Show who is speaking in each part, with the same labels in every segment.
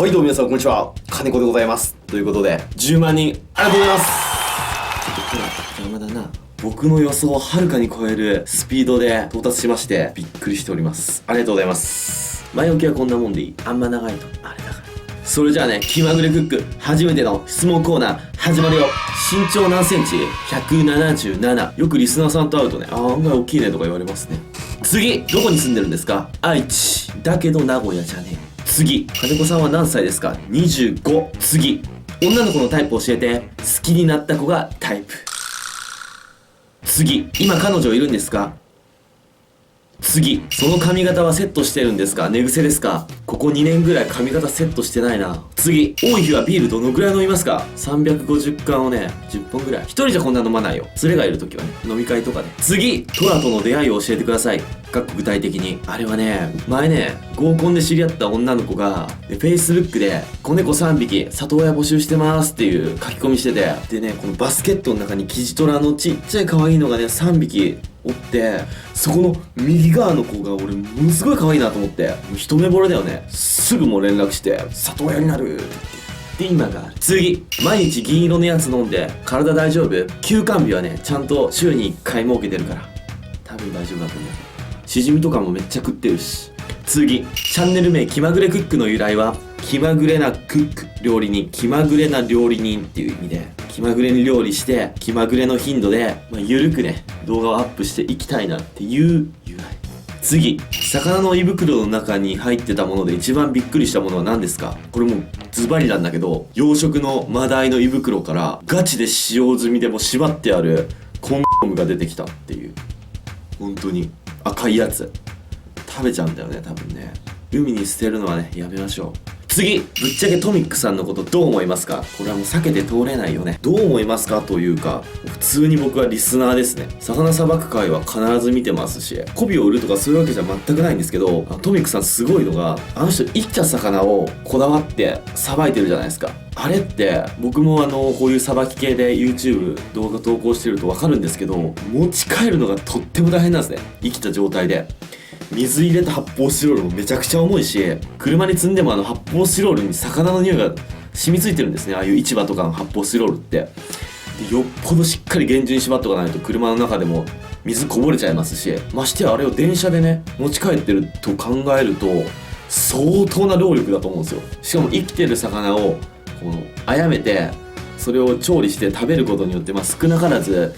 Speaker 1: はいどうも皆さんこんにちは、金子でございます。ということで10万人ありがとうございます。ちょっとほら邪魔だな。僕の予想をはるかに超えるスピードで到達しましてびっくりしております。ありがとうございます。前置きはこんなもんでいい。あんま長いとあれだから。それじゃあね、気まぐれクック初めての質問コーナー始まるよ。身長何センチ ?177。よくリスナーさんと会うとね、案外大きいねとか言われますね。次、どこに住んでるんですか？愛知。だけど名古屋じゃねえ。次、金子さんは何歳ですか？ 25。次、女の子のタイプ教えて。好きになった子がタイプ。次、今彼女いるんですか？次、その髪型はセットしてるんですか？寝癖ですか？ここ2年ぐらい髪型セットしてないな。次、多い日はビールどのぐらい飲みますか？350缶をね、10本ぐらい。一人じゃこんな飲まないよ。連れがいるときはね、飲み会とかで。次、トラとの出会いを教えてください。具体的に。あれはね、前ね、合コンで知り合った女の子が、Facebook で、子猫3匹、里親募集してますっていう書き込みしてて、でね、このバスケットの中にキジトラのちっちゃい可愛いのがね、3匹おって、そこの右側の子が俺ものすごい可愛いなと思って、もう一目惚れだよね。すぐもう連絡して、里親になるって言って。で、今がある。次、毎日銀色のやつ飲んで、体大丈夫？休館日はね、ちゃんと週に1回設けてるから。多分大丈夫だと思う。しじみとかもめっちゃ食ってるし。次、チャンネル名気まぐれクックの由来は気まぐれなクック料理人、気まぐれな料理人っていう意味で、気まぐれに料理して気まぐれの頻度で、ゆるくね動画をアップしていきたいなっていう由来。次、魚の胃袋の中に入ってたもので一番びっくりしたものは何ですか？これもうズバリなんだけど、養殖のマダイの胃袋からガチで使用済みでも縛ってあるコンドームが出てきたっていう。本当に赤いやつ食べちゃうんだよね、多分ね。海に捨てるのはね、やめましょう。次、ぶっちゃけトミックさんのことどう思いますか？これはもう避けて通れないよね。どう思いますかというか、普通に僕はリスナーですね。魚さばく会は必ず見てますし、媚びを売るとかそういうわけじゃ全くないんですけど、トミックさんすごいのが、あの人生きた魚をこだわってさばいてるじゃないですか。あれって僕もこういうさばき系で YouTube 動画投稿してると分かるんですけど、持ち帰るのがとっても大変なんですね、生きた状態で。水入れた発泡スチロールもめちゃくちゃ重いし、車に積んでも発泡スチロールに魚の匂いが染みついてるんですね、ああいう市場とかの発泡スチロールって。でよっぽどしっかり厳重に縛っとかないと車の中でも水こぼれちゃいますし、ましてやあれを電車でね持ち帰ってると考えると相当な労力だと思うんですよ。しかも生きてる魚を殺めてそれを調理して食べることによって、少なからず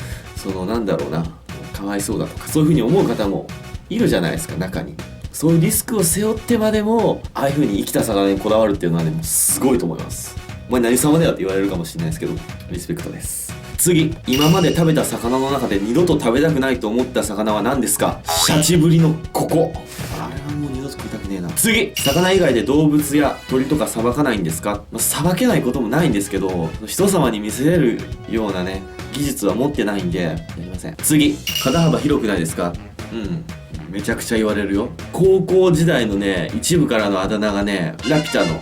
Speaker 1: なんだろうな、かわいそうだとかそういう風に思う方もいるじゃないですか、中に。そういうリスクを背負ってまでもああいう風に生きた魚にこだわるっていうのはね、もうすごいと思います。お前何様だよって言われるかもしれないですけど、リスペクトです。次、今まで食べた魚の中で二度と食べたくないと思った魚は何ですか？シャチブリのここ。あれはもう二度と食いたくねえな。次、魚以外で動物や鳥とかさばかないんですか？さばけないこともないんですけど、人様に見せれるようなね技術は持ってないんでやりません。次、肩幅広くないですか？めちゃくちゃ言われるよ。高校時代のね一部からのあだ名がね、ラピュタの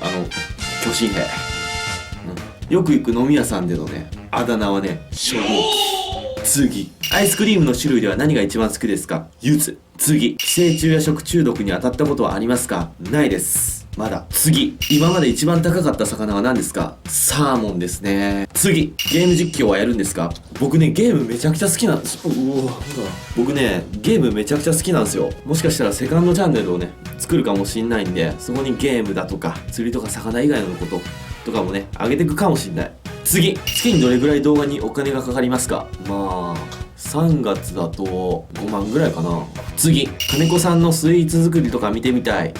Speaker 1: 巨神兵、よく行く飲み屋さんでのねあだ名はね、初号機。次、アイスクリームの種類では何が一番好きですか？柚子。次、寄生虫や食中毒に当たったことはありますか？ないです、まだ。次、今まで一番高かった魚は何ですか？サーモンですね。次、ゲーム実況はやるんですか？僕ねゲームめちゃくちゃ好きなんです。僕ねゲームめちゃくちゃ好きなんですよ。もしかしたらセカンドチャンネルをね作るかもしんないんで、そこにゲームだとか釣りとか魚以外のこととかもね上げていくかもしんない。次、月にどれぐらい動画にお金がかかりますか？3月だと5万ぐらいかな。次、金子さんのスイーツ作りとか見てみたい。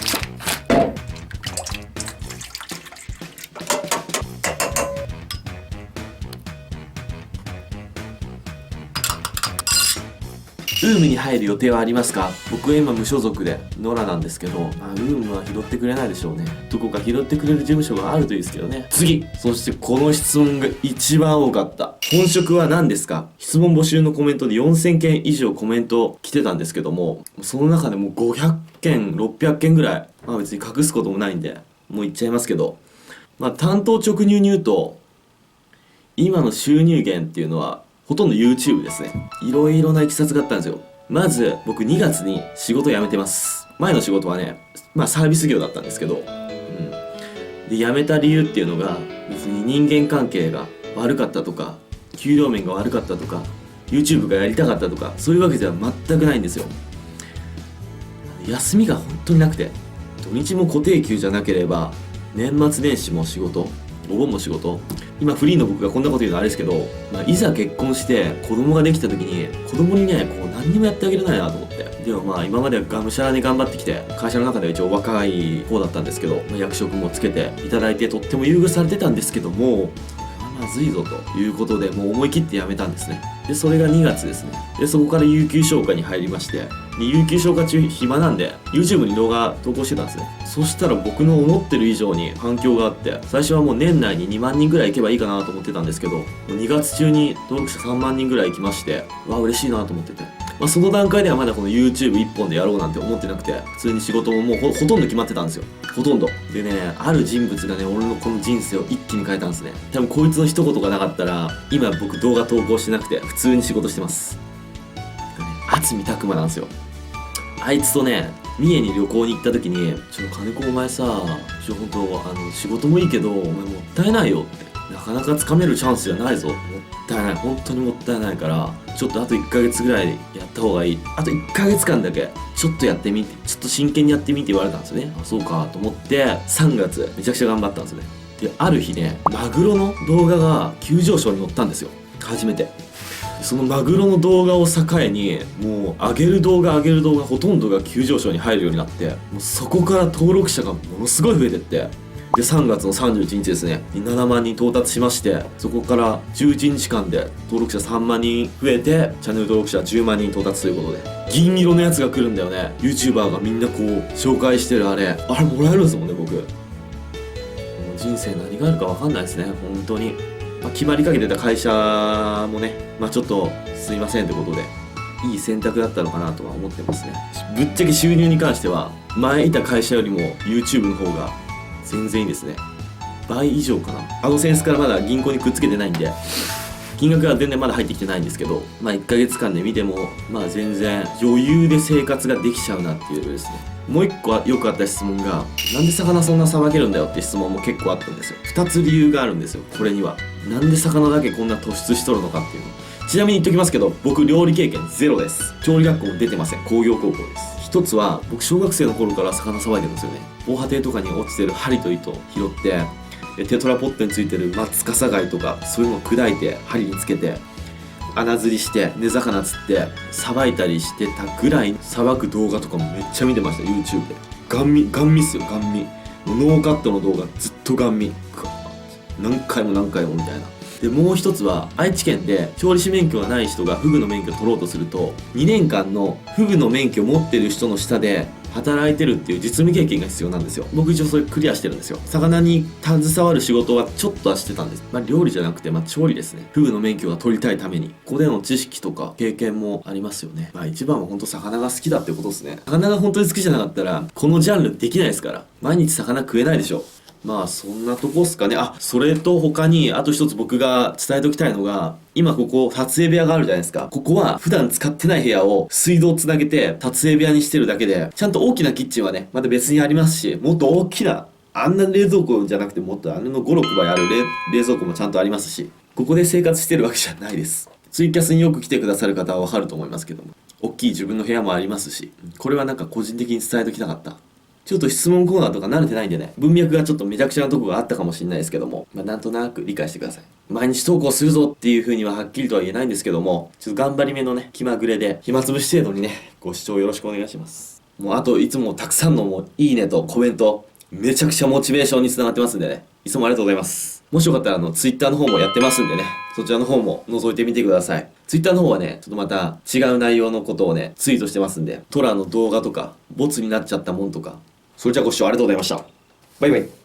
Speaker 1: ウームに入る予定はありますか？僕は今無所属で野良なんですけど、ウームは拾ってくれないでしょうね。どこか拾ってくれる事務所があるといいですけどね。次、そしてこの質問が一番多かった。本職は何ですか？質問募集のコメントで4000件以上コメント来てたんですけども、その中でも500件600件ぐらい、別に隠すこともないんでもう言っちゃいますけど、担当直入に言うと今の収入源っていうのはほとんど YouTube ですね。いろいろな経緯があったんですよ。まず僕2月に仕事辞めてます。前の仕事はねサービス業だったんですけど、で辞めた理由っていうのが別に人間関係が悪かったとか給料面が悪かったとか YouTube がやりたかったとかそういうわけでは全くないんですよ。休みが本当になくて、土日も固定給じゃなければ年末年始も仕事、お盆も仕事。今フリーの僕がこんなこと言うのはあれですけど、いざ結婚して子供ができた時に子供にねこう何にもやってあげれないなと思って。でも今までがむしゃらに頑張ってきて会社の中では一応若い方だったんですけど、役職もつけていただいてとっても優遇されてたんですけども、まずいぞということでもう思い切って辞めたんですね。でそれが2月ですね。でそこから有給消化に入りまして、で有給消化中暇なんで YouTube に動画投稿してたんですね。そしたら僕の思ってる以上に反響があって、最初はもう年内に2万人ぐらい行けばいいかなと思ってたんですけど、2月中に登録者3万人ぐらい行きまして、嬉しいなと思ってて、その段階ではまだこの YouTube 一本でやろうなんて思ってなくて、普通に仕事ももう ほとんど決まってたんですよ。ほとんどでね、ある人物がね俺のこの人生を一気に変えたんですね。多分こいつの一言がなかったら今僕動画投稿してなくて普通に仕事してます。渥美拓磨なんですよ。あいつとね三重に旅行に行った時に金子お前さ本当仕事もいいけどお前もったいないよって、なかなかつかめるチャンスじゃないぞ、もったいない、本当にもったいないからちょっとあと1ヶ月ぐらいやった方がいい、あと1ヶ月間だけちょっとやってみて、ちょっと真剣にやってみって言われたんですよね。あ、そうかと思って3月めちゃくちゃ頑張ったんですね。である日ねマグロの動画が急上昇に乗ったんですよ、初めて。そのマグロの動画を境にもう上げる動画ほとんどが急上昇に入るようになって、もうそこから登録者がものすごい増えてって、で3月の31日ですねに7万人到達しまして、そこから11日間で登録者3万人増えてチャンネル登録者10万人到達ということで、銀色のやつが来るんだよね。 YouTuber がみんなこう紹介してるあれもらえるんですもんね。僕もう人生何があるか分かんないですね本当に。決まりかけてた会社もねちょっとすいませんってことでいい選択だったのかなとは思ってますね。ぶっちゃけ収入に関しては前いた会社よりも YouTube の方が全然いいですね。倍以上かな。センスからまだ銀行にくっつけてないんで金額は全然まだ入ってきてないんですけど、1ヶ月間で見ても全然余裕で生活ができちゃうなっていうレベルですね。もう一個よくあった質問が、なんで魚そんなさばけるんだよって質問も結構あったんですよ。2つ理由があるんですよこれには。なんで魚だけこんな突出しとるのかっていうの。ちなみに言っときますけど僕料理経験ゼロです。調理学校も出てません。工業高校です。一つは僕小学生の頃から魚さばいてるんですよね。防波堤とかに落ちてる針と糸を拾ってテトラポットについてるマツカサ貝とかそういうのを砕いて針につけて穴釣りして根魚釣ってさばいたりしてたぐらい、さばく動画とかもめっちゃ見てました YouTube で。ガン見っすよ、ガン見。ノーカットの動画ずっとガン見、何回もみたいな。でもう一つは愛知県で調理師免許がない人がフグの免許を取ろうとすると2年間のフグの免許を持ってる人の下で働いてるっていう実務経験が必要なんですよ。僕一応それクリアしてるんですよ。魚に携わる仕事はちょっとはしてたんです。料理じゃなくて調理ですね。フグの免許が取りたいためにここでの知識とか経験もありますよね。一番は本当魚が好きだってことですね。魚が本当に好きじゃなかったらこのジャンルできないですから。毎日魚食えないでしょ。そんなとこっすかね。それと他にあと一つ僕が伝えておきたいのが、今ここ撮影部屋があるじゃないですか。ここは普段使ってない部屋を水道をつなげて撮影部屋にしてるだけで、ちゃんと大きなキッチンはねまた別にありますし、もっと大きなあんな冷蔵庫じゃなくてもっとの5、6倍ある冷蔵庫もちゃんとありますし、ここで生活してるわけじゃないです。ツイキャスによく来てくださる方はわかると思いますけども、大きい自分の部屋もありますし、これは個人的に伝えときたかった。ちょっと質問コーナーとか慣れてないんでね、文脈がちょっとめちゃくちゃなとこがあったかもしれないですけども、なんとなく理解してください。毎日投稿するぞっていう風にははっきりとは言えないんですけども、ちょっと頑張り目のね気まぐれで暇つぶし程度にねご視聴よろしくお願いします。もうあといつもたくさんのいいねとコメントめちゃくちゃモチベーションにつながってますんでね、いつもありがとうございます。もしよかったらTwitter の方もやってますんでね、そちらの方も覗いてみてください。Twitter の方はねちょっとまた違う内容のことをねツイートしてますんで、トラの動画とかボツになっちゃったもんとか、それじゃあご視聴ありがとうございました。バイバイ。